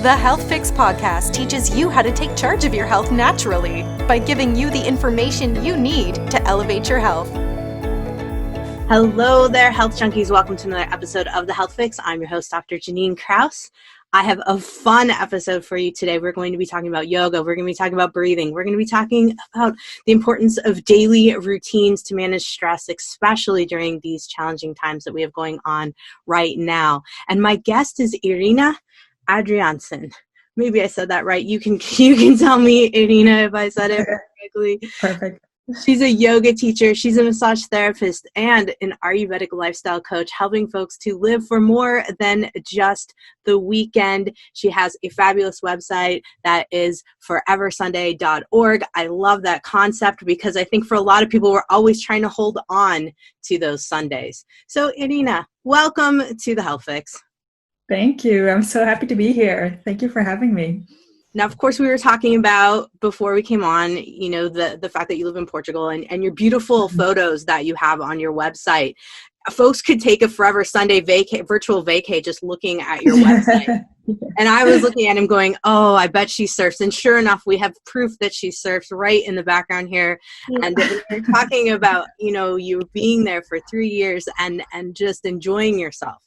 The Health Fix podcast teaches you how to take charge of your health naturally by giving you the information you need to elevate your health. Hello there, health junkies. Welcome to another episode of The Health Fix. I'm your host, Dr. Janine Krause. I have a fun episode for you today. We're going to be talking about yoga. We're going to be talking about breathing. We're going to be talking about the importance of daily routines to manage stress, especially during these challenging times that we have going on right now. And my guest is Irina Adriansen. Maybe I said that right. You can tell me, Irina, if I said it correctly. Perfect. She's a yoga teacher. She's a massage therapist and an Ayurvedic lifestyle coach, helping folks to live for more than just the weekend. She has a fabulous website that is foreversunday.org. I love that concept because I think for a lot of people, we're always trying to hold on to those Sundays. So, Irina, welcome to the Health Fix. Thank you. I'm so happy to be here. Thank you for having me. Now, of course, we were talking about before we came on, you know, the fact that you live in Portugal and your beautiful photos that you have on your website. Folks could take a Forever Sunday virtual vacay just looking at your website. And I was looking at him going, oh, I bet she surfs. And sure enough, we have proof that she surfs right in the background here. And we're talking about, you know, you being there for 3 years and just enjoying yourself.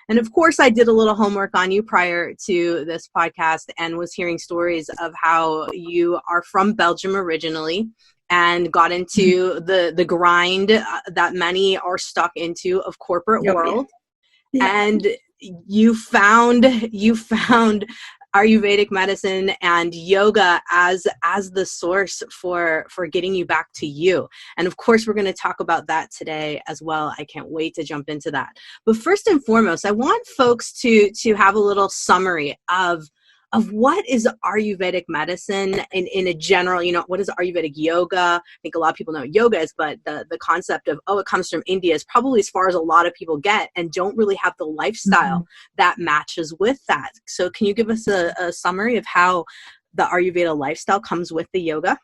And of course, I did a little homework on you prior to this podcast and was hearing stories of how you are from Belgium originally and got into the grind that many are stuck into of corporate world. Yeah. And you found Ayurvedic medicine and yoga as the source for getting you back to you. And of course, we're going to talk about that today as well. I can't wait to jump into that. But first and foremost, I want folks to have a little summary of what is Ayurvedic medicine in a general, you know, what is Ayurvedic yoga? I think a lot of people know what yoga is, but the concept of, it comes from India is probably as far as a lot of people get and don't really have the lifestyle that matches with that. So can you give us a summary of how the Ayurveda lifestyle comes with the yoga?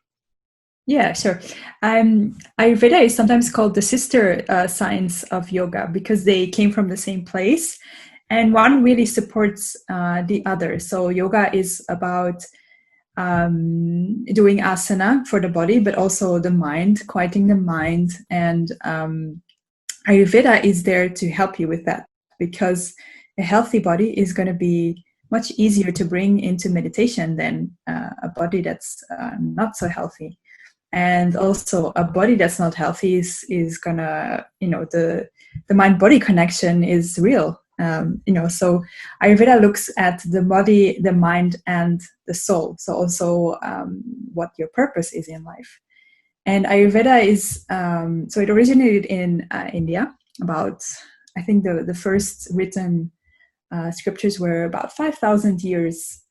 Yeah, sure. Ayurveda is sometimes called the sister science of yoga because they came from the same place. And one really supports the other. So yoga is about doing asana for the body, but also the mind, quieting the mind. And Ayurveda is there to help you with that because a healthy body is going to be much easier to bring into meditation than a body that's not so healthy. And also a body that's not healthy is going to, you know, the mind-body connection is real. So Ayurveda looks at the body, the mind, and the soul. So also what your purpose is in life. And Ayurveda is, so it originated in India about, I think the first written scriptures were about 5,000 years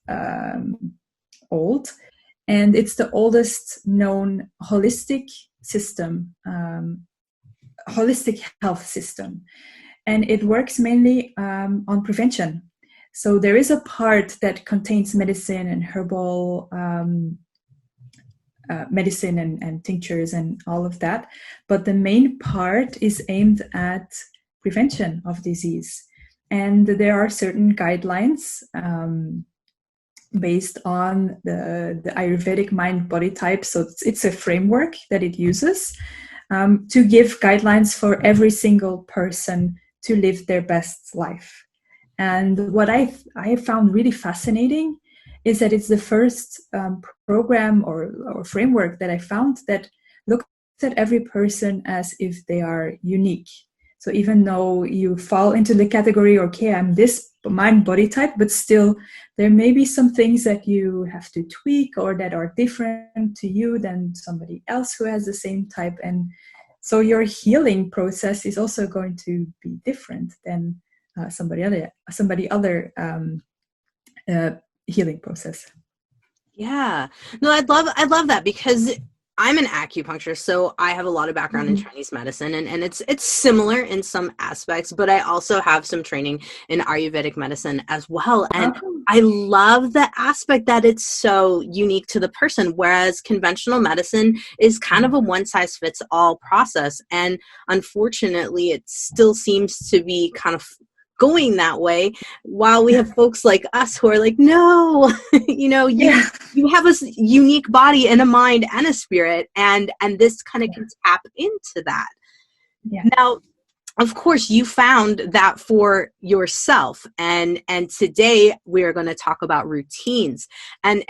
old. And it's the oldest known holistic system, holistic health system. And it works mainly on prevention. So there is a part that contains medicine and herbal medicine and tinctures and all of that. But the main part is aimed at prevention of disease. And there are certain guidelines based on the Ayurvedic mind-body type. So it's a framework that it uses to give guidelines for every single person to live their best life. And what I found really fascinating is that it's the first program or framework that I found that looks at every person as if they are unique. So even though you fall into the category, okay, I'm this mind-body type, but still there may be some things that you have to tweak or that are different to you than somebody else who has the same type. And so your healing process is also going to be different than somebody other healing process. Yeah, no, I love that because I'm an acupuncturist, so I have a lot of background in Chinese medicine, and it's similar in some aspects, but I also have some training in Ayurvedic medicine as well. And I love the aspect that it's so unique to the person, whereas conventional medicine is kind of a one-size-fits-all process. And unfortunately, it still seems to be kind of going that way, while we have folks like us who are like, no, you have a unique body and a mind and a spirit, and this kind of can tap into that. Yeah. Now, of course, you found that for yourself, and today we are going to talk about routines, and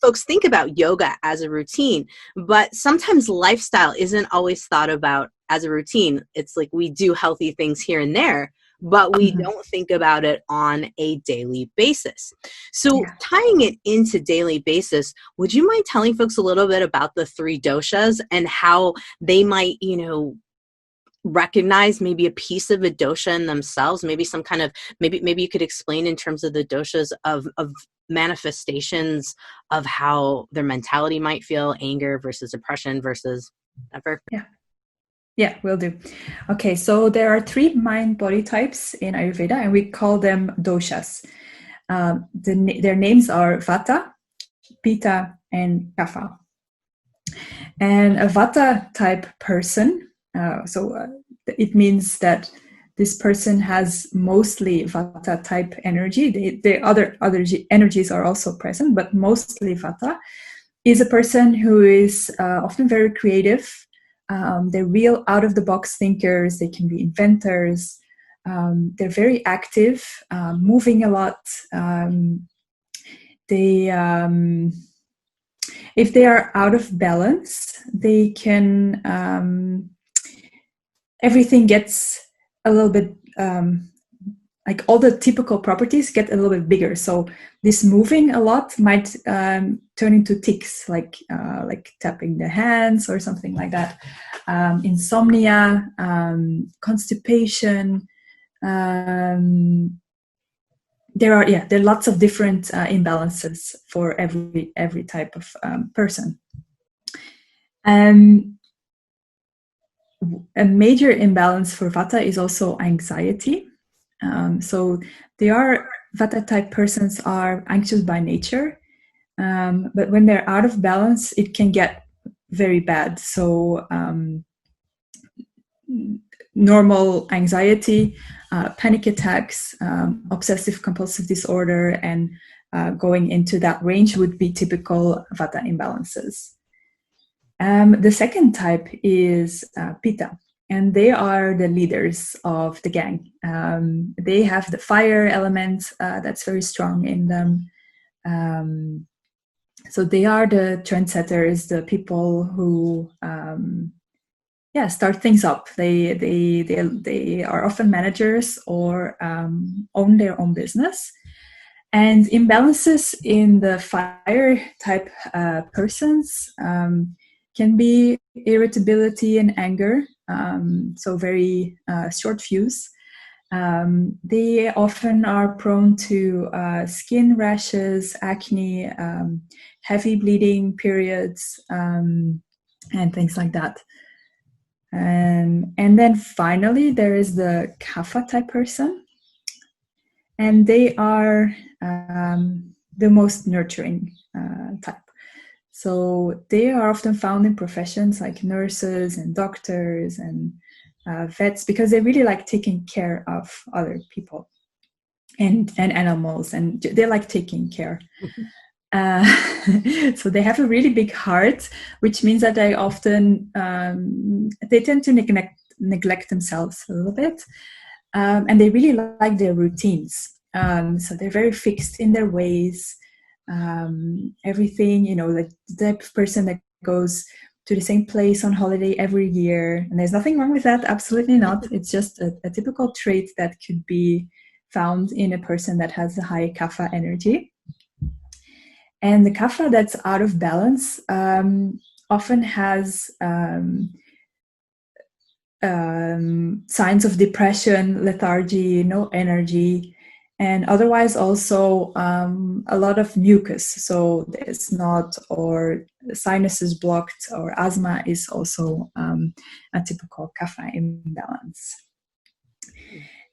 folks think about yoga as a routine, but sometimes lifestyle isn't always thought about as a routine. It's like we do healthy things here and there, but we don't think about it on a daily basis. So tying it into daily basis, would you mind telling folks a little bit about the 3 doshas and how they might, recognize maybe a piece of a dosha in themselves, maybe some kind of, maybe you could explain in terms of the doshas of manifestations of how their mentality might feel, anger versus depression versus whatever. Yeah, will do. Okay, so there are 3 mind-body types in Ayurveda, and we call them doshas. Their names are Vata, Pitta, and Kapha. And a Vata type person, it means that this person has mostly Vata type energy. The other energies are also present, but mostly Vata is a person who is often very creative. They're real out-of-the-box thinkers. They can be inventors. They're very active, moving a lot. If they are out of balance, they can, everything gets a little bit, like all the typical properties get a little bit bigger. So this moving a lot might turn into tics, like tapping the hands or something like that. Insomnia, constipation. There are lots of different imbalances for every type of person. A major imbalance for Vata is also anxiety. So Vata type persons are anxious by nature, but when they're out of balance, it can get very bad. So normal anxiety, panic attacks, obsessive compulsive disorder, and going into that range would be typical Vata imbalances. The second type is Pitta, and they are the leaders of the gang. They have the fire element that's very strong in them. So they are the trendsetters, the people who start things up. They are often managers or own their own business. And imbalances in the fire type persons can be irritability and anger, so very short fuse. They often are prone to skin rashes, acne, heavy bleeding periods, and things like that. And then finally, there is the Kapha type person, and they are the most nurturing type. So they are often found in professions like nurses and doctors and vets, because they really like taking care of other people and animals, and they like taking care. So they have a really big heart, which means that they often they tend to neglect themselves a little bit, and they really like their routines. So they're very fixed in their ways. Everything, like the type of person that goes to the same place on holiday every year, and there's nothing wrong with that, absolutely not. It's just a typical trait that could be found in a person that has a high Kapha energy. And the Kapha that's out of balance often has signs of depression, lethargy, no energy, and otherwise also a lot of mucus. So the snot or sinuses blocked or asthma is also a typical Kapha imbalance.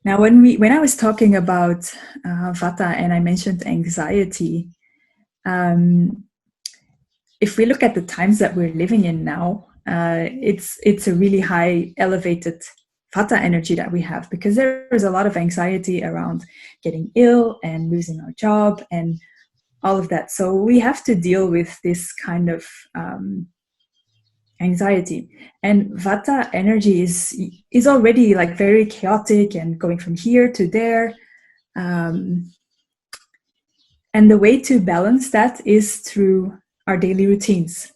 Now, when I was talking about Vata and I mentioned anxiety, if we look at the times that we're living in now, it's a really high elevated vata energy that we have, because there is a lot of anxiety around getting ill and losing our job and all of that. So we have to deal with this kind of anxiety, and vata energy is already like very chaotic and going from here to there, and the way to balance that is through our daily routines.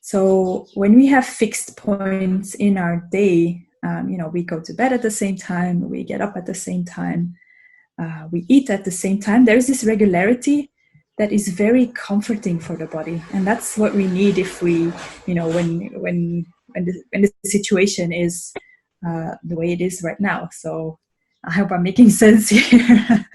So when we have fixed points in our day, we go to bed at the same time, we get up at the same time, we eat at the same time, there's this regularity that is very comforting for the body. And that's what we need if we, when the situation is the way it is right now. So I hope I'm making sense here.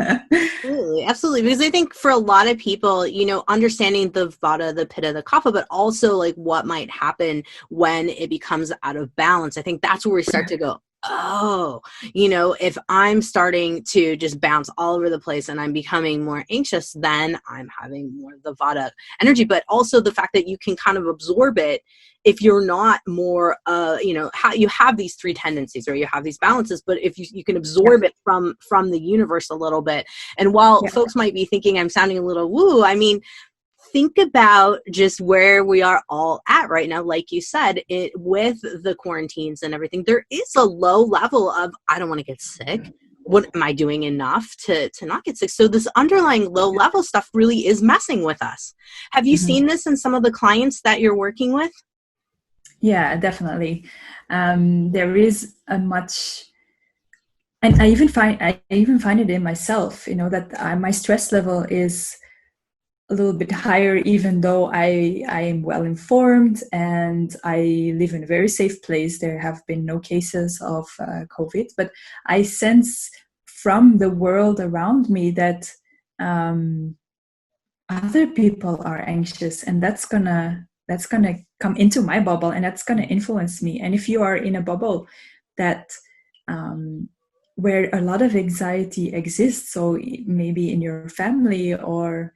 Absolutely. Because I think for a lot of people, understanding the vata, the pitta, the kapha, but also like what might happen when it becomes out of balance, I think that's where we start to go, oh, if I'm starting to just bounce all over the place and I'm becoming more anxious, then I'm having more of the vata energy. But also the fact that you can kind of absorb it if you're not more, how you have these three tendencies or you have these balances, but if you can absorb it from the universe a little bit. And while folks might be thinking I'm sounding a little woo, I mean, think about just where we are all at right now. Like you said, with the quarantines and everything, there is a low level of, I don't want to get sick. What am I doing enough to not get sick? So this underlying low level stuff really is messing with us. Have you seen this in some of the clients that you're working with? Yeah, definitely. There is a much, and I even find it in myself, that my stress level is a little bit higher, even though I am well informed and I live in a very safe place. There have been no cases of COVID, but I sense from the world around me that other people are anxious, and that's gonna come into my bubble, and that's gonna influence me. And if you are in a bubble that where a lot of anxiety exists, so maybe in your family or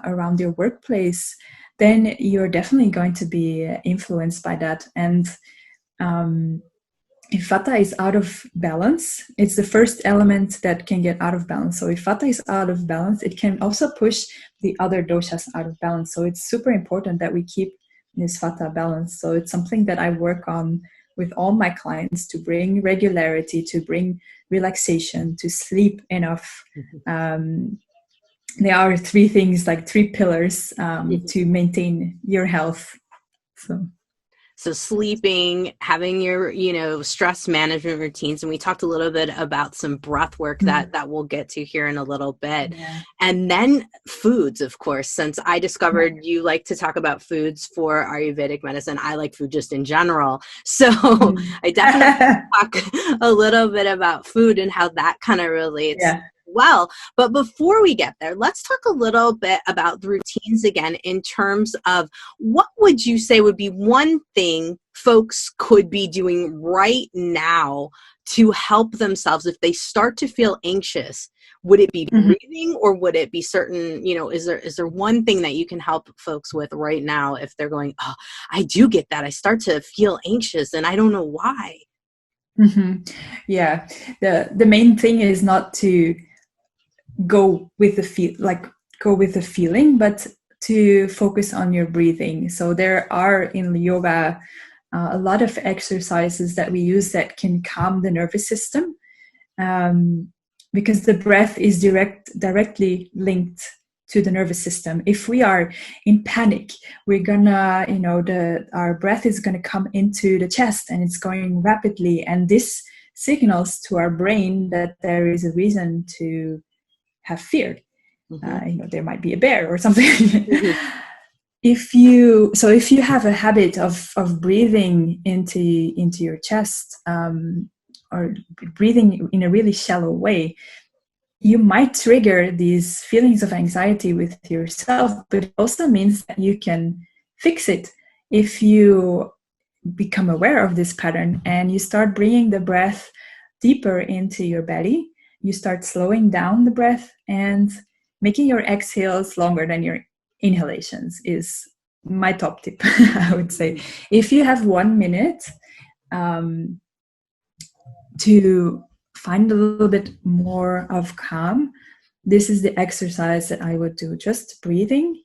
around your workplace, then you're definitely going to be influenced by that. And if vata is out of balance, it's the first element that can get out of balance. So if vata is out of balance, it can also push the other doshas out of balance. So it's super important that we keep this vata balance. So it's something that I work on with all my clients, to bring regularity, to bring relaxation, to sleep enough. There are three things, like three pillars to maintain your health. So sleeping, having your, stress management routines. And we talked a little bit about some breath work that we'll get to here in a little bit. Yeah. And then foods, of course, since I discovered you like to talk about foods for Ayurvedic medicine. I like food just in general. So I definitely talk a little bit about food and how that kind of relates. Yeah. Well, but before we get there, let's talk a little bit about the routines again, in terms of what would you say would be one thing folks could be doing right now to help themselves if they start to feel anxious? Would it be breathing, or would it be certain, is there one thing that you can help folks with right now if they're going, oh, I do get that. I start to feel anxious and I don't know why. Yeah. The main thing is not to go with the feeling, but to focus on your breathing. So there are in yoga a lot of exercises that we use that can calm the nervous system, because the breath is directly linked to the nervous system. If we are in panic, we're gonna, our breath is gonna come into the chest and it's going rapidly, and this signals to our brain that there is a reason to have fear. There might be a bear or something. If you have a habit of breathing into your chest, or breathing in a really shallow way, you might trigger these feelings of anxiety with yourself, but it also means that you can fix it if you become aware of this pattern and you start bringing the breath deeper into your belly. You start slowing down the breath and making your exhales longer than your inhalations is my top tip, I would say. If you have 1 minute, to find a little bit more of calm, this is the exercise that I would do. Just breathing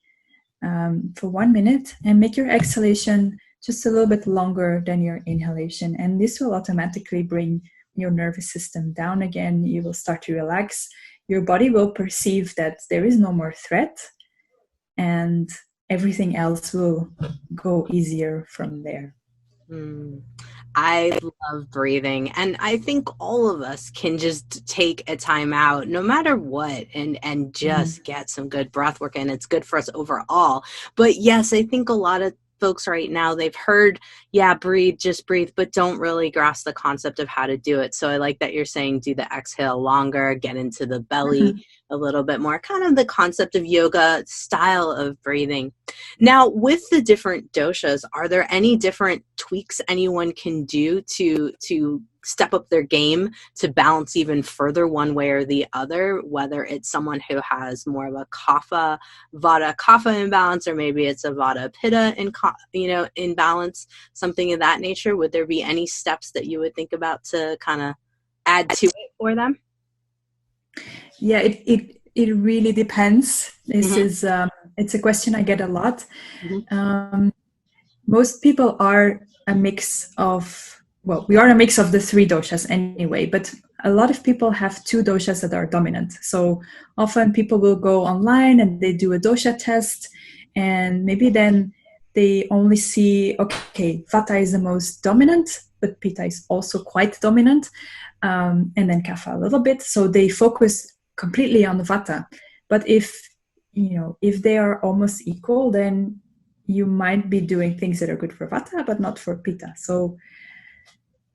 for 1 minute, and make your exhalation just a little bit longer than your inhalation. And this will automatically bring your nervous system down again. You will start to relax. Your body will perceive that there is no more threat, and everything else will go easier from there. I love breathing, and I think all of us can just take a time out no matter what and just get some good breath work, and it's good for us overall. But yes, I think a lot of folks right now, they've heard, breathe, just breathe, but don't really grasp the concept of how to do it. So I like that you're saying do the exhale longer, get into the belly a little bit more, kind of the concept of yoga style of breathing. Now, with the different doshas, are there any different tweaks anyone can do to step up their game to balance even further one way or the other, whether it's someone who has more of a kapha, vata kapha imbalance, or maybe it's a vata pitta imbalance, something of that nature? Would there be any steps that you would think about to kind of add to it for them? Yeah, it really depends. This is it's a question I get a lot. Most people are a mix of, well, we are a mix of the three doshas anyway, but a lot of people have two doshas that are dominant. So often people will go online and they do a dosha test, and maybe then they only see, okay, vata is the most dominant, but pitta is also quite dominant, and then kapha a little bit. So they focus completely on the vata. But if they are almost equal, then you might be doing things that are good for vata but not for pitta. So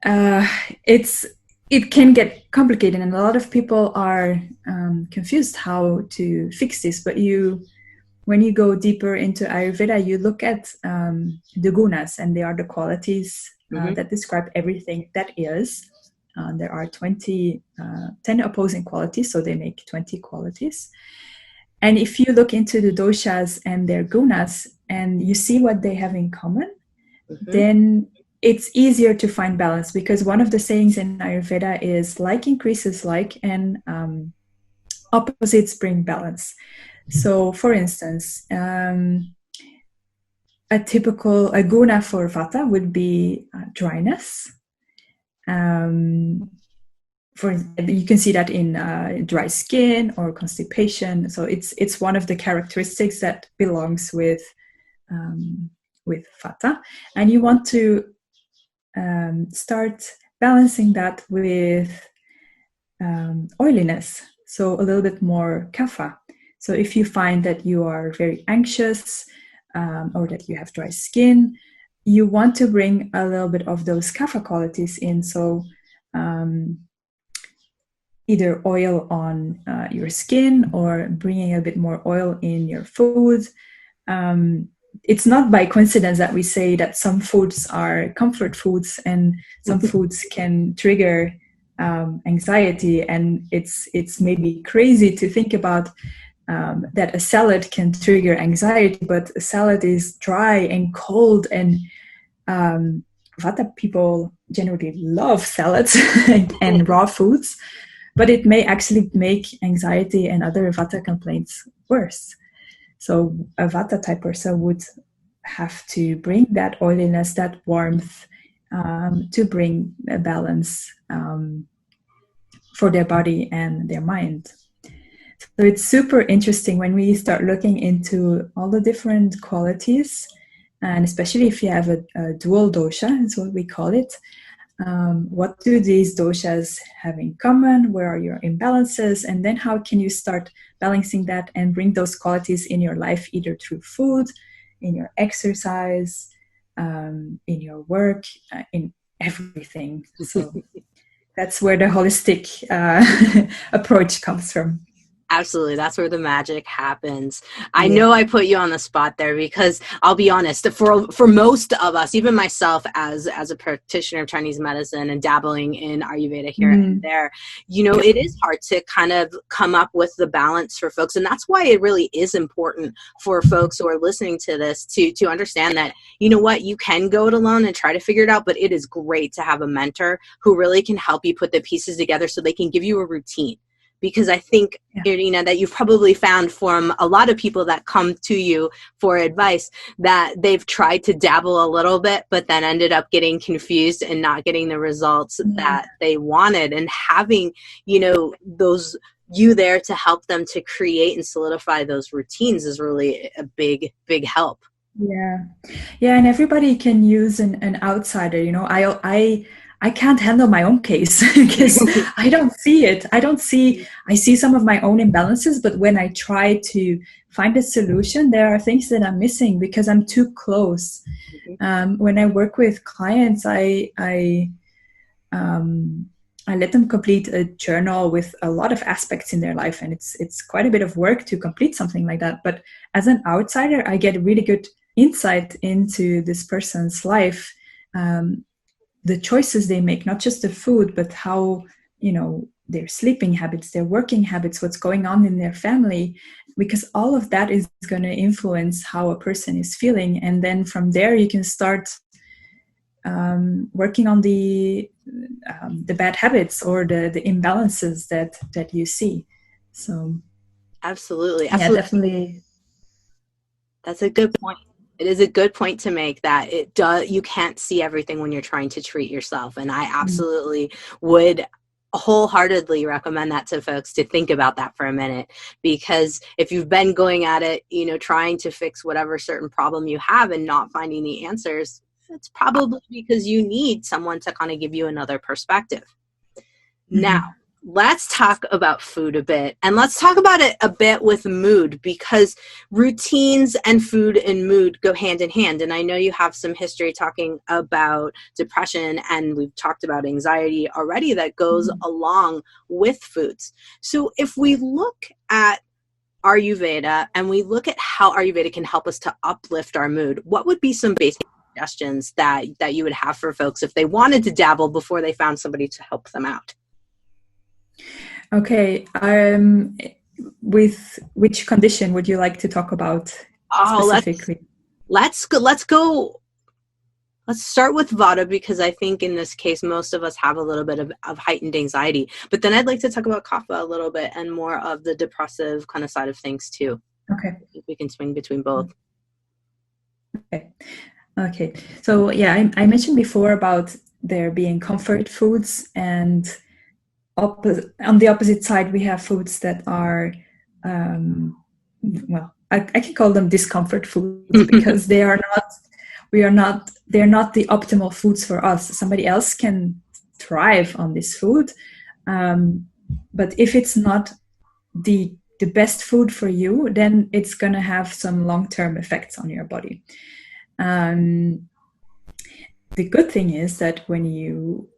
it can get complicated, and a lot of people are confused how to fix this. But when you go deeper into Ayurveda, you look at the gunas, and they are the qualities that describe everything that is. There are 10 opposing qualities, so they make 20 qualities. And if you look into the doshas and their gunas, and you see what they have in common, then it's easier to find balance, because one of the sayings in Ayurveda is like increases like, and opposites bring balance. So for instance, a guna for vata would be dryness. You can see that in dry skin or constipation. So it's one of the characteristics that belongs with vata, and you want to start balancing that with oiliness, so a little bit more kapha. So if you find that you are very anxious or that you have dry skin, you want to bring a little bit of those kapha qualities in. So either oil on your skin, or bringing a bit more oil in your food. It's not by coincidence that we say that some foods are comfort foods and some foods can trigger anxiety. And it's maybe crazy to think about that a salad can trigger anxiety, but a salad is dry and cold, and vata people generally love salads and raw foods, but it may actually make anxiety and other vata complaints worse. So a vata type person would have to bring that oiliness, that warmth, to bring a balance for their body and their mind. So it's super interesting when we start looking into all the different qualities, and especially if you have a dual dosha, is what we call it. What do these doshas have in common? Where are your imbalances? And then how can you start balancing that and bring those qualities in your life, either through food, in your exercise, in your work, in everything. So that's where the holistic approach comes from. Absolutely. That's where the magic happens. I know I put you on the spot there because I'll be honest, for most of us, even myself as a practitioner of Chinese medicine and dabbling in Ayurveda here and there, it is hard to kind of come up with the balance for folks. And that's why it really is important for folks who are listening to this to understand that, you can go it alone and try to figure it out, but it is great to have a mentor who really can help you put the pieces together so they can give you a routine. Because I think, that you've probably found from a lot of people that come to you for advice that they've tried to dabble a little bit, but then ended up getting confused and not getting the results that they wanted. And having, those you there to help them to create and solidify those routines is really a big, big help. Yeah. And everybody can use an outsider. I can't handle my own case because I don't see it. I see some of my own imbalances, but when I try to find a solution, there are things that I'm missing because I'm too close. When I work with clients, I let them complete a journal with a lot of aspects in their life, and it's quite a bit of work to complete something like that. But as an outsider, I get really good insight into this person's life. The choices they make, not just the food, but how, their sleeping habits, their working habits, what's going on in their family, because all of that is going to influence how a person is feeling. And then from there, you can start working on the bad habits or the imbalances that you see. So Absolutely. Yeah, definitely. That's a good point. It is a good point to make that you can't see everything when you're trying to treat yourself. And I absolutely would wholeheartedly recommend that to folks to think about that for a minute, because if you've been going at it, trying to fix whatever certain problem you have and not finding the answers, it's probably because you need someone to kind of give you another perspective. Now, let's talk about food a bit, and let's talk about it a bit with mood, because routines and food and mood go hand in hand. And I know you have some history talking about depression, and we've talked about anxiety already that goes along with foods. So if we look at Ayurveda and we look at how Ayurveda can help us to uplift our mood, what would be some basic suggestions that you would have for folks if they wanted to dabble before they found somebody to help them out? Okay. With which condition would you like to talk about specifically? Let's start with Vata, because I think in this case, most of us have a little bit of heightened anxiety. But then I'd like to talk about Kapha a little bit and more of the depressive kind of side of things too. Okay. I think we can swing between both. Okay. So yeah, I mentioned before about there being comfort foods, and on the opposite side, we have foods that are, I can call them discomfort foods because they're not the optimal foods for us. Somebody else can thrive on this food, but if it's not the best food for you, then it's going to have some long-term effects on your body. The good thing is that when you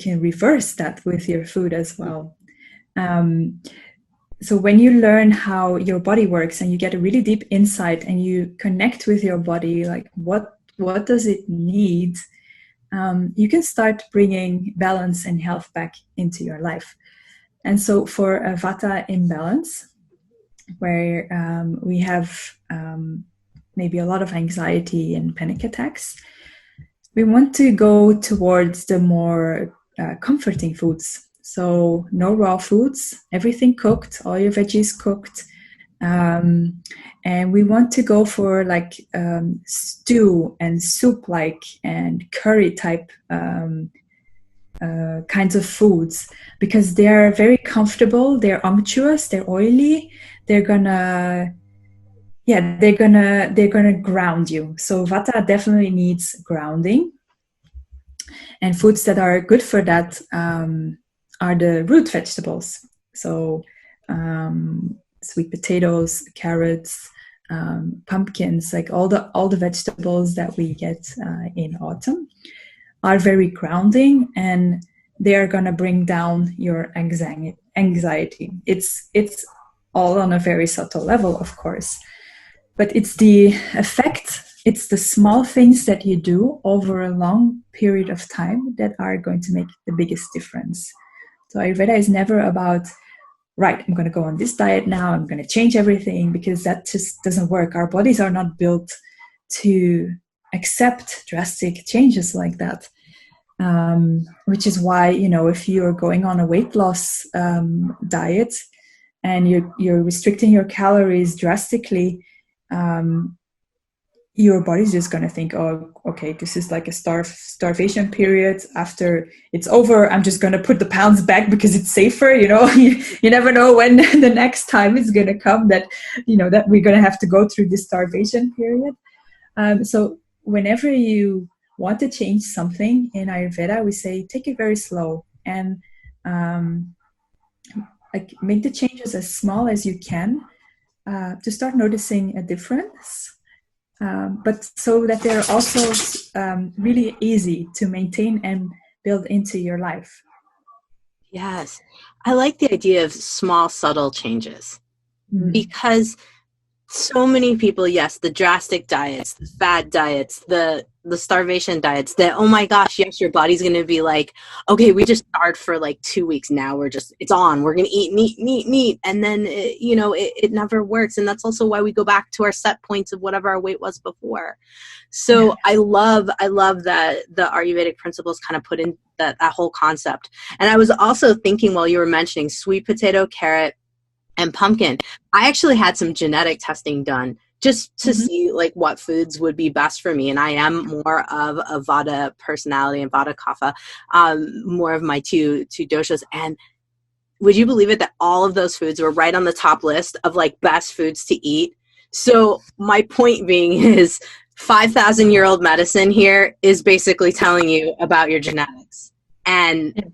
can reverse that with your food as well. So when you learn how your body works and you get a really deep insight and you connect with your body, like what does it need, you can start bringing balance and health back into your life. And so for a Vata imbalance, where we have maybe a lot of anxiety and panic attacks, we want to go towards the more comforting foods. So no raw foods, everything cooked, all your veggies cooked. And we want to go for like stew and soup-like and curry type kinds of foods, because they're very comfortable, they're unctuous, they're oily, they're gonna ground you. So Vata definitely needs grounding. And foods that are good for that are the root vegetables. So sweet potatoes, carrots, pumpkins, like all the vegetables that we get in autumn are very grounding, and they are going to bring down your anxiety. It's all on a very subtle level, of course. But it's the effect, it's the small things that you do over a long period of time that are going to make the biggest difference. So Ayurveda is never about, right, I'm going to go on this diet now, I'm going to change everything, because that just doesn't work. Our bodies are not built to accept drastic changes like that. Which is why, if you're going on a weight loss diet and you're restricting your calories drastically, your body's just going to think, oh, okay, this is like a starvation period. After it's over, I'm just going to put the pounds back because it's safer. You never know when the next time is going to come that we're going to have to go through this starvation period. So whenever you want to change something in Ayurveda, we say take it very slow and make the changes as small as you can to start noticing a difference. But so that they're also really easy to maintain and build into your life. Yes. I like the idea of small, subtle changes because so many people, yes, the drastic diets, the fad diets, the starvation diets, that, oh my gosh, yes, your body's going to be like, okay, we just starved for like 2 weeks. Now it's on. We're going to eat meat. And then, it never works. And that's also why we go back to our set points of whatever our weight was before. So I love that the Ayurvedic principles kind of put in that whole concept. And I was also thinking while you were mentioning sweet potato, carrot, and pumpkin, I actually had some genetic testing done just to see like what foods would be best for me. And I am more of a Vata personality and Vata Kapha, more of my two doshas. And would you believe it that all of those foods were right on the top list of like best foods to eat? So my point being is 5,000-year-old medicine here is basically telling you about your genetics. And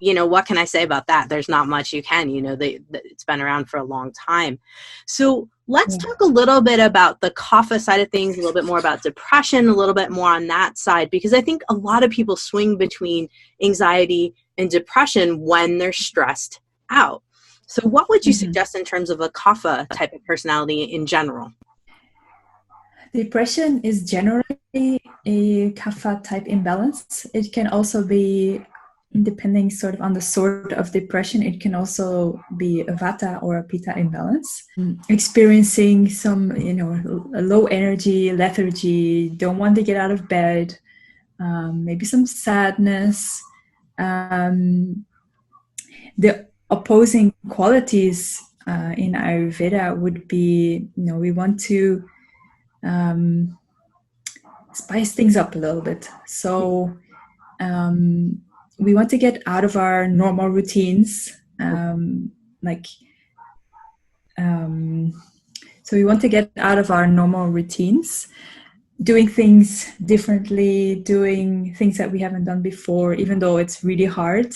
what can I say about that? There's not much you can, it's been around for a long time. So let's talk a little bit about the kapha side of things, a little bit more about depression, a little bit more on that side, because I think a lot of people swing between anxiety and depression when they're stressed out. So what would you suggest in terms of a kapha type of personality in general? Depression is generally a kapha type imbalance. It can also be, depending sort of on the sort of depression, it can also be a vata or a pitta imbalance. Experiencing some, a low energy, lethargy, don't want to get out of bed, maybe some sadness. The opposing qualities in Ayurveda would be, we want to spice things up a little bit. So we want to get out of our normal routines, so we want to get out of our normal routines, doing things differently, doing things that we haven't done before, even though it's really hard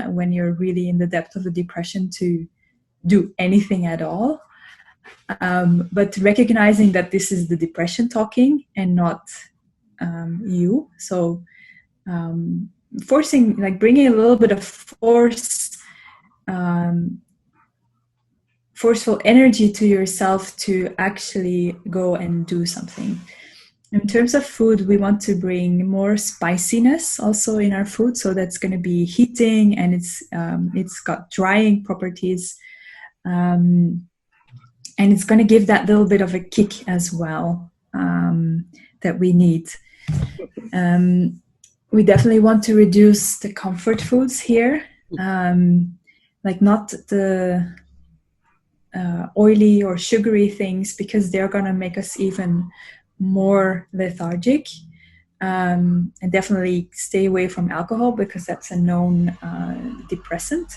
when you're really in the depth of a depression to do anything at all. But recognizing that this is the depression talking and not you. So forcing, bringing a little bit of forceful energy to yourself to actually go and do something. In terms of food, we want to bring more spiciness also in our food. So that's going to be heating, and it's got drying properties. And it's going to give that little bit of a kick as well that we need. We definitely want to reduce the comfort foods here, not the oily or sugary things, because they're going to make us even more lethargic. And definitely stay away from alcohol, because that's a known depressant.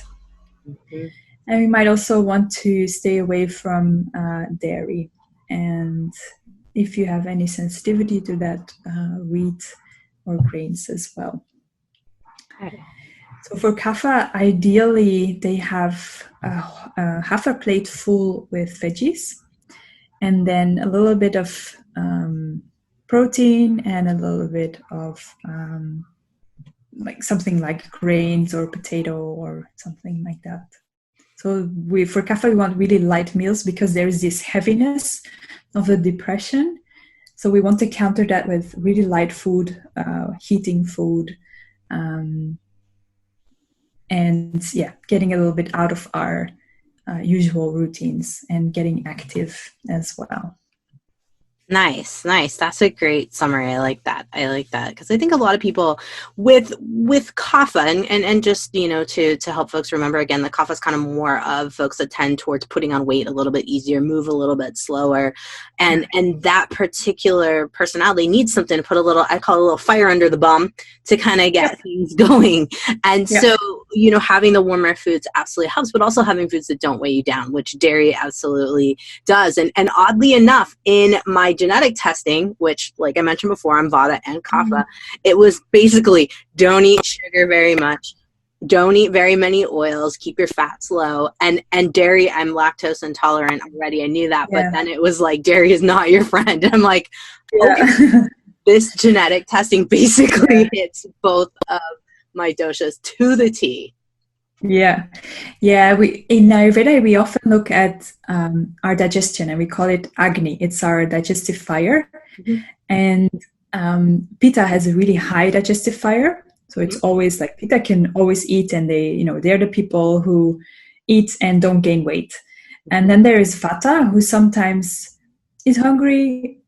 And we might also want to stay away from dairy. And if you have any sensitivity to that, wheat or grains as well. Okay. So for kapha, ideally they have half a plate full with veggies, and then a little bit of protein and a little bit of something like grains or potato or something like that. So for kapha, we want really light meals because there is this heaviness of the depression. So we want to counter that with really light food, heating food, and getting a little bit out of our usual routines and getting active as well. Nice. That's a great summary. I like that because I think a lot of people with kapha and just, you know, to help folks remember again, the kapha is kind of more of folks that tend towards putting on weight a little bit easier, move a little bit slower, and that particular personality needs something to put I call it a little fire under the bum to kind of get things going. And so, you know, having the warmer foods absolutely helps, but also having foods that don't weigh you down, which dairy absolutely does. And oddly enough, in my genetic testing, which, like I mentioned before, I'm Vata and Kapha, it was basically don't eat sugar very much, don't eat very many oils, keep your fats low, and dairy. I'm lactose intolerant already. I knew that, but then it was like dairy is not your friend. And I'm like, okay, this genetic testing basically hits both of my doshas to the T. We in Ayurveda we often look at our digestion, and we call it Agni. It's our digestive fire, and Pitta has a really high digestive fire. So it's always like Pitta can always eat, and they're the people who eat and don't gain weight. And then there is Vata, who sometimes is hungry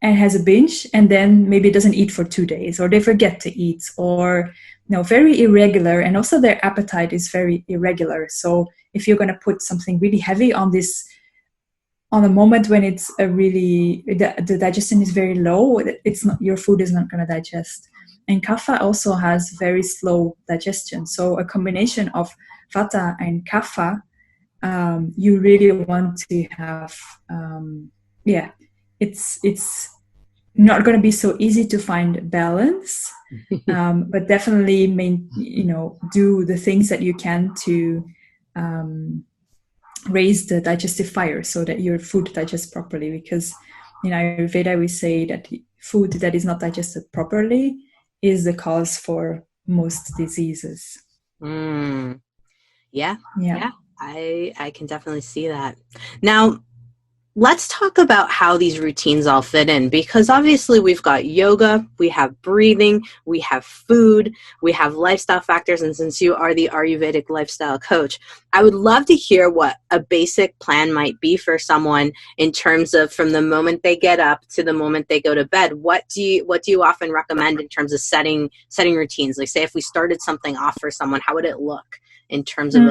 and has a binge, and then maybe doesn't eat for 2 days, or they forget to eat, or very irregular, and also their appetite is very irregular. So if you're going to put something really heavy on a moment when it's the digestion is very low, your food is not going to digest. And Kapha also has very slow digestion. So a combination of Vata and Kapha, you really want to have, it's not going to be so easy to find balance, but definitely do the things that you can to raise the digestive fire so that your food digests properly. Because in Ayurveda we say that food that is not digested properly is the cause for most diseases. Yeah. I can definitely see that. Now, let's talk about how these routines all fit in, because obviously we've got yoga, we have breathing, we have food, we have lifestyle factors. And since you are the Ayurvedic lifestyle coach, I would love to hear what a basic plan might be for someone in terms of from the moment they get up to the moment they go to bed. What do you often recommend in terms of setting routines? Like, say if we started something off for someone, how would it look in terms of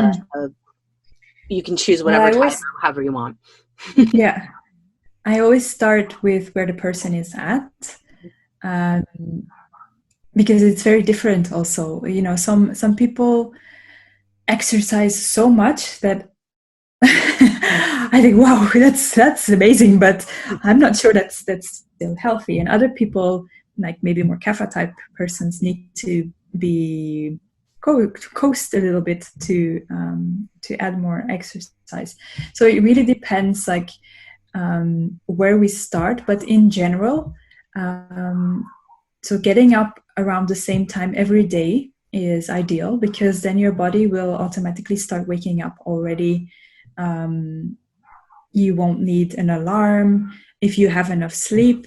you can choose whatever type, however you want. I always start with where the person is at, because it's very different also. Some people exercise so much that I think, wow, that's amazing, but I'm not sure that's still healthy. And other people, like maybe more kapha type persons, need to be coast a little bit to add more exercise. So it really depends, like where we start, but in general, so getting up around the same time every day is ideal, because then your body will automatically start waking up already. You won't need an alarm. If you have enough sleep,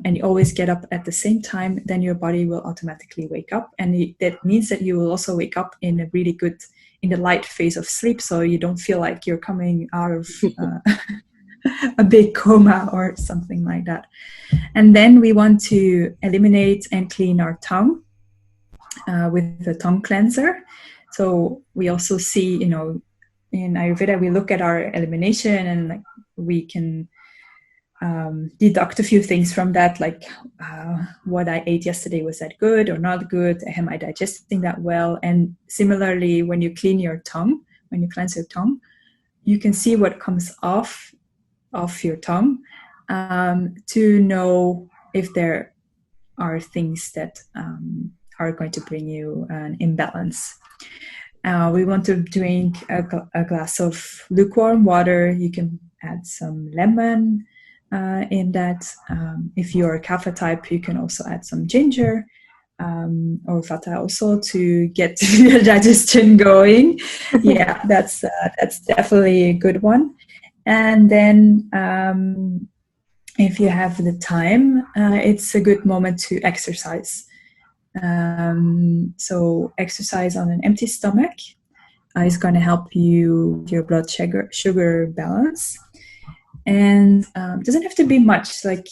and you always get up at the same time, then your body will automatically wake up. And that means that you will also wake up in the light phase of sleep, so you don't feel like you're coming out of a big coma or something like that. And then we want to eliminate and clean our tongue with the tongue cleanser. So we also see, in Ayurveda, we look at our elimination, and like we can deduct a few things from that, like what I ate yesterday, was that good or not good? Am I digesting that well? And similarly, when you cleanse your tongue, you can see what comes off your tongue, to know if there are things that are going to bring you an imbalance. We want to drink a glass of lukewarm water. You can add some lemon in that. If you're a kapha type, you can also add some ginger. or Vata also to get the digestion going. Yeah, that's definitely a good one. And then if you have the time, it's a good moment to exercise. So exercise on an empty stomach is going to help you with your blood sugar balance. And doesn't have to be much. Like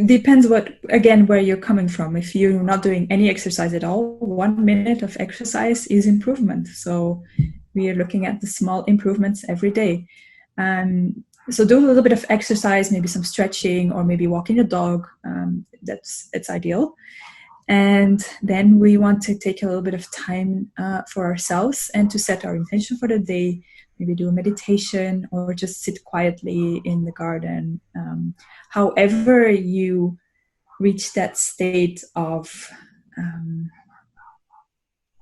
depends where you're coming from. If you're not doing any exercise at all, 1 minute of exercise is improvement. So we are looking at the small improvements every day. So do a little bit of exercise, maybe some stretching, or maybe walking the dog. It's ideal. And then we want to take a little bit of time for ourselves and to set our intention for the day. Maybe do a meditation or just sit quietly in the garden. However you reach that state of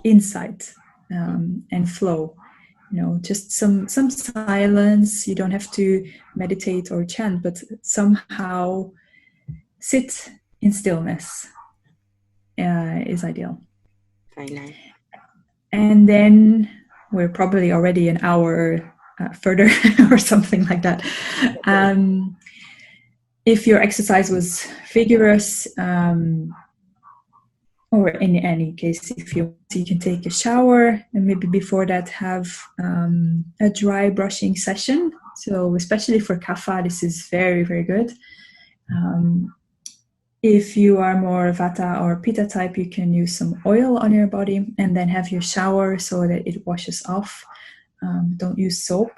insight and flow. Just some silence. You don't have to meditate or chant, but somehow sit in stillness is ideal. Very nice. And then we're probably already an hour further or something like that. If your exercise was vigorous, or in any case, if you can take a shower, and maybe before that have a dry brushing session. So especially for kapha, this is very, very good. If you are more Vata or Pitta type, you can use some oil on your body and then have your shower so that it washes off. Don't use soap.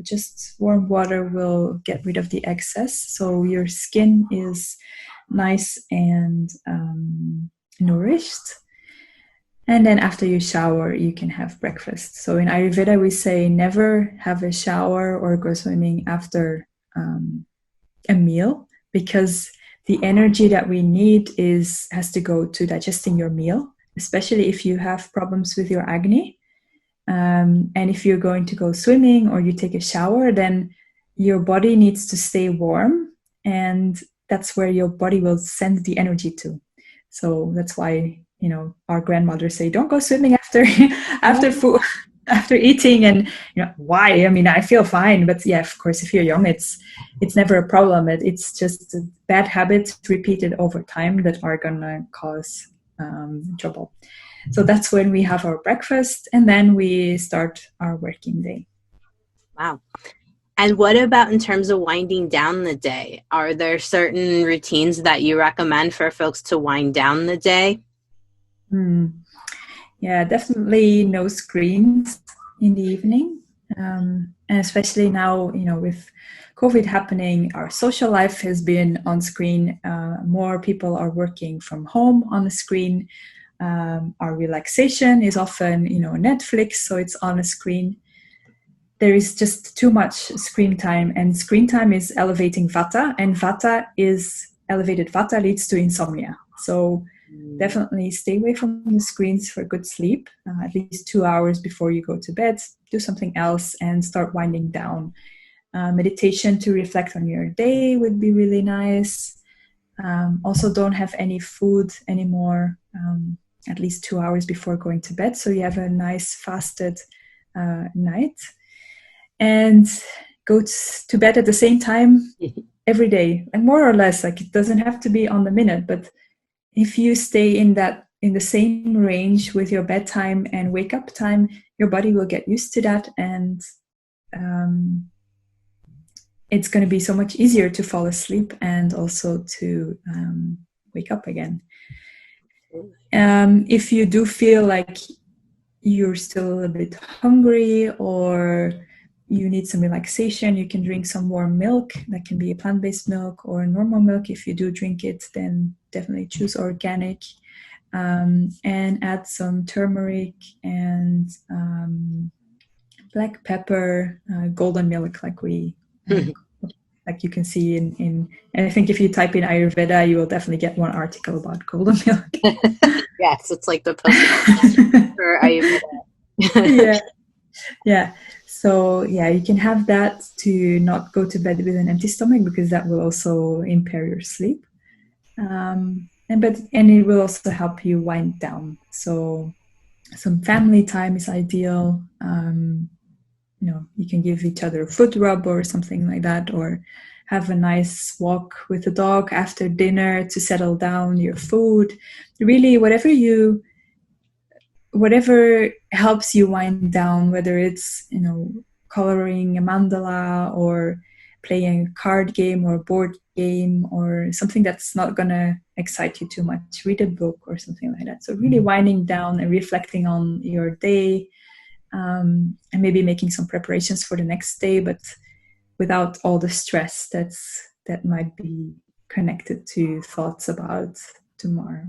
Just warm water will get rid of the excess. So your skin is nice and nourished. And then after you shower, you can have breakfast. So in Ayurveda, we say never have a shower or go swimming after a meal, because the energy that we need has to go to digesting your meal, especially if you have problems with your Agni. And if you're going to go swimming or you take a shower, then your body needs to stay warm, and that's where your body will send the energy to. So that's why, our grandmothers say, don't go swimming after food, after eating. And why? I mean, I feel fine, but yeah, of course, if you're young, it's never a problem. It's just bad habits repeated over time that are gonna cause trouble. So that's when we have our breakfast, and then we start our working day. Wow. And what about in terms of winding down the day? Are there certain routines that you recommend for folks to wind down the day? Yeah, definitely no screens in the evening. And especially now, with COVID happening, our social life has been on screen. More people are working from home on the screen. Our relaxation is often, Netflix, so it's on a screen. There is just too much screen time, and screen time is elevating Vata, and elevated Vata leads to insomnia. So definitely stay away from the screens for good sleep, at least 2 hours before you go to bed. Do something else and start winding down. Meditation to reflect on your day would be really nice. Also, don't have any food anymore, at least 2 hours before going to bed, so you have a nice fasted night. And go to bed at the same time every day, and more or less, like, it doesn't have to be on the minute, but if you stay in the same range with your bedtime and wake up time, your body will get used to that, and it's going to be so much easier to fall asleep and also to wake up again. If you do feel like you're still a bit hungry or you need some relaxation, you can drink some warm milk. That can be a plant-based milk or normal milk. If you do drink it, then definitely choose organic, and add some turmeric and black pepper, golden milk, like like you can see in and I think if you type in Ayurveda, you will definitely get one article about golden milk. Yes, it's like the poster for Ayurveda. Yeah. So yeah, you can have that to not go to bed with an empty stomach, because that will also impair your sleep. And it will also help you wind down. So some family time is ideal. You can give each other a foot rub or something like that, or have a nice walk with the dog after dinner to settle down your food. Really, whatever helps you wind down, whether it's coloring a mandala or playing a card game or a board game or something that's not going to excite you too much, read a book or something like that. So really winding down and reflecting on your day, and maybe making some preparations for the next day, but without all the stress that might be connected to thoughts about tomorrow.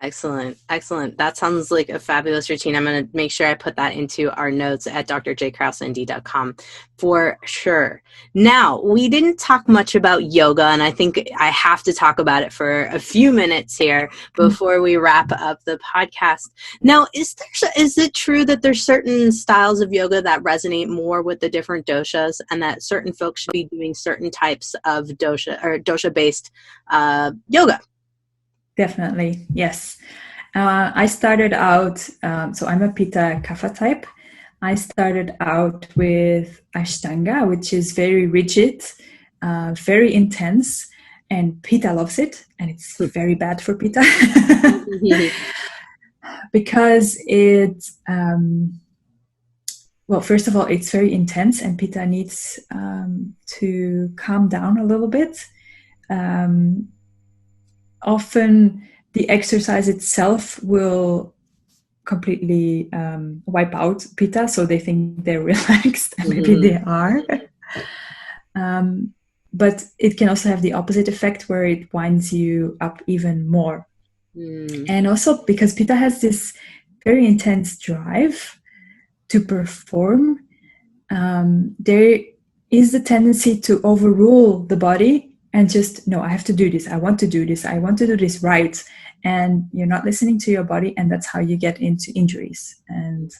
Excellent. Excellent. That sounds like a fabulous routine. I'm going to make sure I put that into our notes at drjkraussnd.com for sure. Now, we didn't talk much about yoga, and I think I have to talk about it for a few minutes here before we wrap up the podcast. Now, is it true that there's certain styles of yoga that resonate more with the different doshas, and that certain folks should be doing certain types of dosha-based yoga? Definitely, yes. I started out, so I'm a Pitta Kapha type. I started out with Ashtanga, which is very rigid, very intense, and Pitta loves it, and it's very bad for Pitta because first of all, it's very intense, and Pitta needs to calm down a little bit. Often the exercise itself will completely wipe out Pitta, so they think they're relaxed, and maybe they are. But it can also have the opposite effect, where it winds you up even more. And also because Pitta has this very intense drive to perform, there is the tendency to overrule the body and just, no, I have to do this. I want to do this. I want to do this right. And you're not listening to your body. And that's how you get into injuries. And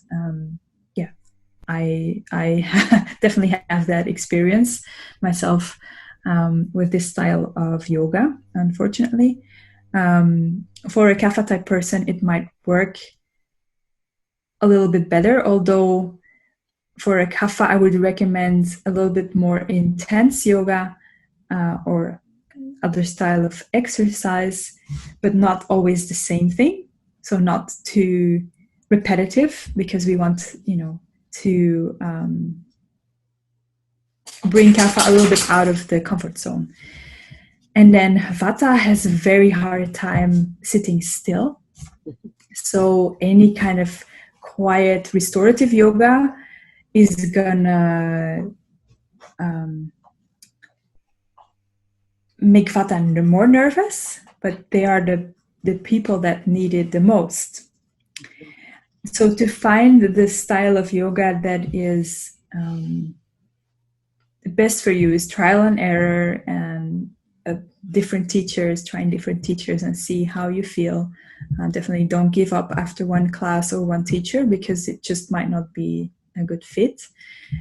I definitely have that experience myself with this style of yoga, unfortunately. For a Kapha type person, it might work a little bit better. Although for a Kapha, I would recommend a little bit more intense yoga, or other style of exercise, but not always the same thing. So not too repetitive, because we want, to bring Kapha a little bit out of the comfort zone. And then Vata has a very hard time sitting still. So any kind of quiet restorative yoga is gonna make Vata more nervous, but they are the people that need it the most. So to find the style of yoga that is the best for you is trial and error, and trying different teachers and see how you feel. Definitely don't give up after one class or one teacher, because it just might not be a good fit.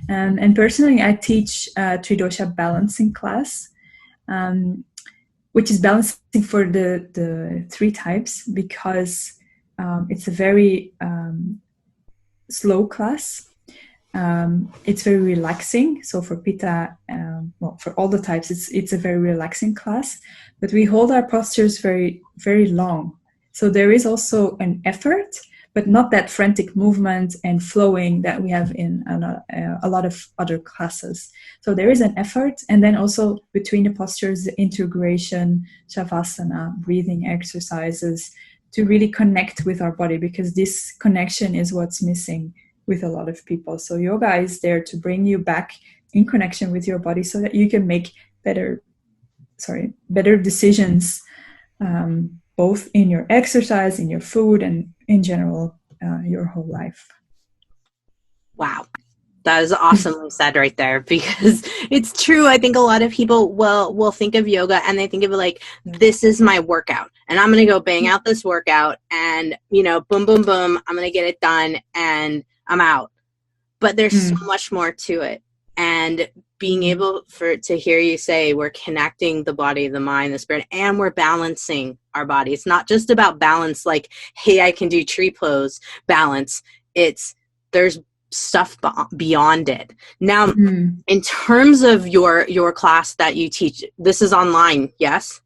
And personally, I teach Tridosha balancing class, which is balancing for the three types, because it's a very slow class. It's very relaxing. So for Pitta, for all the types, it's a very relaxing class. But we hold our postures very, very long. So there is also an effort, but not that frantic movement and flowing that we have in a lot of other classes. So there is an effort, and then also between the postures, the integration, shavasana, breathing exercises, to really connect with our body, because this connection is what's missing with a lot of people. So yoga is there to bring you back in connection with your body, so that you can make better decisions, both in your exercise, in your food, and in general, your whole life. Wow. That is awesomely said right there, because it's true. I think a lot of people will think of yoga and they think of it like, this is my workout and I'm going to go bang out this workout and, boom, boom, boom, I'm going to get it done and I'm out. But there's so much more to it. And being able to hear you say we're connecting the body, the mind, the spirit, and we're balancing our body. It's not just about balance, like, hey, I can do tree pose balance. There's stuff beyond it. Now, in terms of your class that you teach, this is online, yes?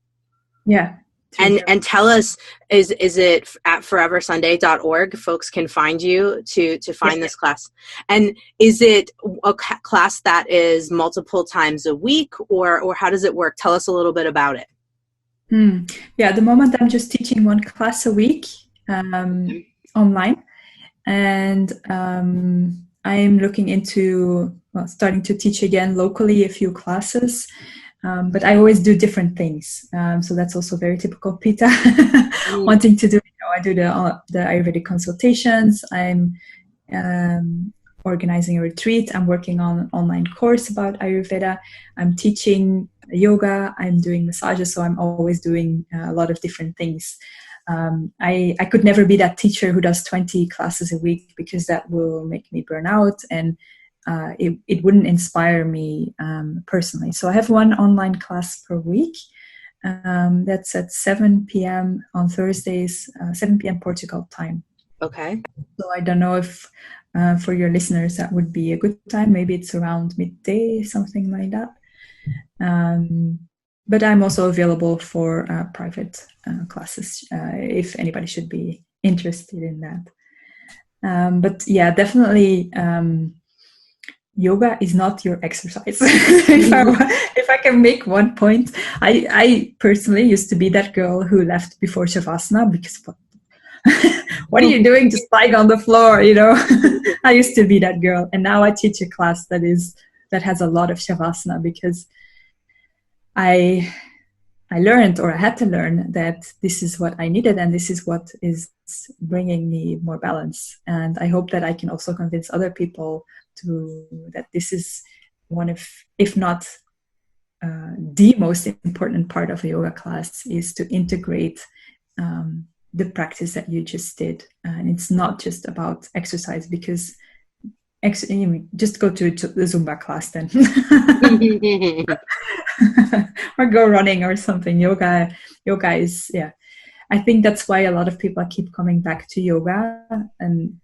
Yeah. And tell us, is it at foreversunday.org? Folks can find you to find this class. And is it a class that is multiple times a week, or how does it work? Tell us a little bit about it. Yeah, at the moment I'm just teaching one class a week online. And I'm looking into starting to teach again locally a few classes. But I always do different things. So that's also very typical Pita, wanting to do, I do the Ayurvedic consultations. I'm organizing a retreat. I'm working on an online course about Ayurveda. I'm teaching yoga. I'm doing massages. So I'm always doing a lot of different things. I could never be that teacher who does 20 classes a week, because that will make me burn out, and it wouldn't inspire me personally. So I have one online class per week. That's at 7 p.m. on Thursdays, 7 p.m. Portugal time. Okay. So I don't know if for your listeners that would be a good time. Maybe it's around midday, something like that. But I'm also available for private classes if anybody should be interested in that. But yeah, definitely. Yoga is not your exercise. If I can make one point, I personally used to be that girl who left before Shavasana because what are you doing just lying on the floor, I used to be that girl, and now I teach a class that has a lot of Shavasana, because I learned, or I had to learn, that this is what I needed, and this is what is bringing me more balance. And I hope that I can also convince other people that this is one of, if not the most important part of a yoga class, is to integrate the practice that you just did. And it's not just about exercise, because just go to the Zumba class then. Or go running or something. Yoga is, I think that's why a lot of people keep coming back to yoga. And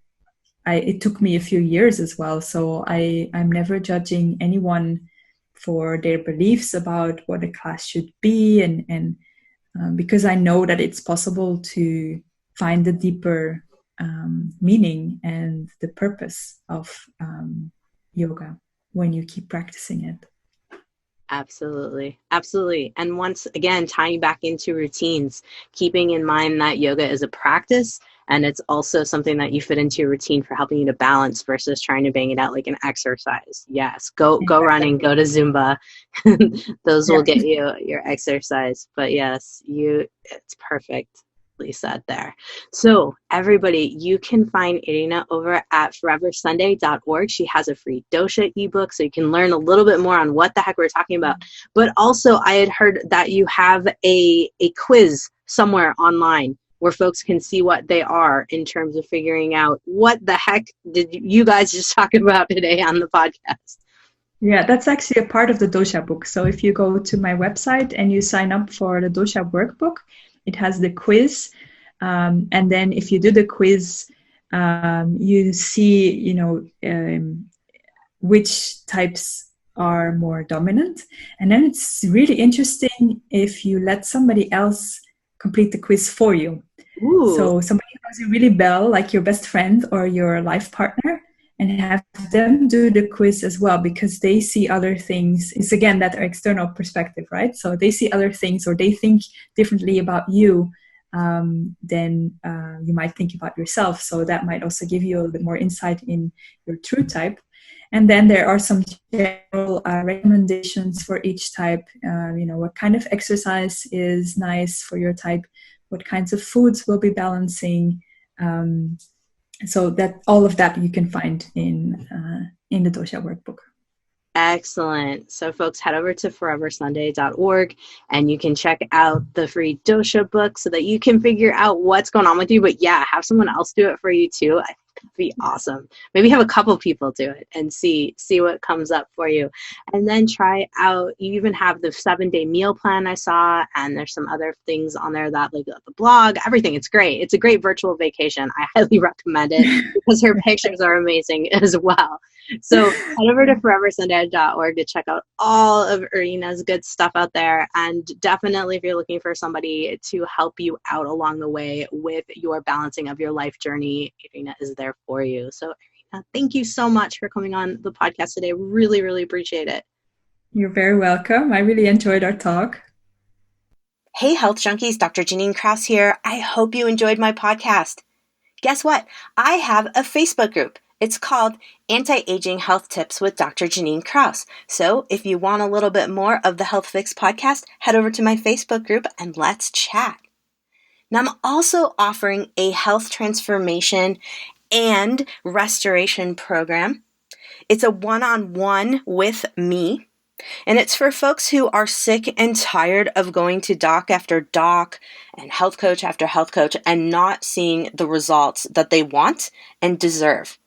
it took me a few years as well. So I'm never judging anyone for their beliefs about what a class should be. And because I know that it's possible to find the deeper meaning and the purpose of yoga when you keep practicing it. Absolutely. Absolutely. And once again, tying back into routines, keeping in mind that yoga is a practice, and it's also something that you fit into your routine for helping you to balance versus trying to bang it out like an exercise. Yes. Go running, go to Zumba. Those will get you your exercise. But yes, it's perfect. Said there. So everybody, you can find Irina over at foreversunday.org. She has a free dosha ebook, so you can learn a little bit more on what the heck we're talking about. But also, I had heard that you have a quiz somewhere online where folks can see what they are in terms of figuring out what the heck did you guys just talk about today on the podcast. Yeah, that's actually a part of the dosha book. So if you go to my website and you sign up for the dosha workbook, it has the quiz, and then if you do the quiz, you see, which types are more dominant. And then it's really interesting if you let somebody else complete the quiz for you. Ooh. So somebody knows you really well, like your best friend or your life partner, and have them do the quiz as well, because they see other things. It's again that external perspective, right? So they see other things, or they think differently about you than you might think about yourself. So that might also give you a little bit more insight in your true type. And then there are some general recommendations for each type. What kind of exercise is nice for your type? What kinds of foods will be balancing? So that all of that you can find in the dosha workbook. Excellent. So folks, head over to foreversunday.org and you can check out the free dosha book so that you can figure out what's going on with you. But yeah, have someone else do it for you too. I Be awesome. Maybe have a couple people do it and see what comes up for you. And then try out, you even have the 7-day meal plan I saw, and there's some other things on there that like the blog, everything. It's great. It's a great virtual vacation. I highly recommend it because her pictures are amazing as well. So head over to foreversunday.org to check out all of Irina's good stuff out there. And definitely if you're looking for somebody to help you out along the way with your balancing of your life journey, Irina is there for you. So Irina, thank you so much for coming on the podcast today. Really, really appreciate it. You're very welcome. I really enjoyed our talk. Hey, Health Junkies, Dr. Janine Krause here. I hope you enjoyed my podcast. Guess what? I have a Facebook group. It's called Anti-Aging Health Tips with Dr. Janine Krause. So if you want a little bit more of the Health Fix podcast, head over to my Facebook group and let's chat. Now, I'm also offering a health transformation and restoration program. It's a one-on-one with me. And it's for folks who are sick and tired of going to doc after doc and health coach after health coach and not seeing the results that they want and deserve.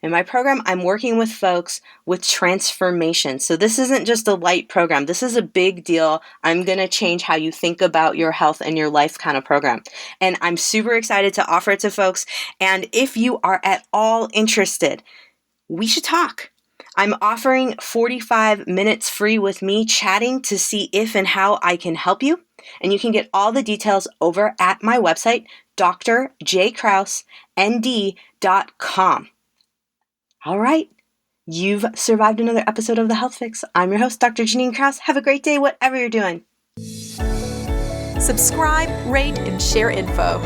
In my program, I'm working with folks with transformation. So this isn't just a light program. This is a big deal. I'm going to change how you think about your health and your life kind of program. And I'm super excited to offer it to folks. And if you are at all interested, we should talk. I'm offering 45 minutes free with me chatting to see if and how I can help you. And you can get all the details over at my website, drjkrausend.com. All right. You've survived another episode of The Health Fix. I'm your host, Dr. Janine Krause. Have a great day, whatever you're doing. Subscribe, rate, and share info.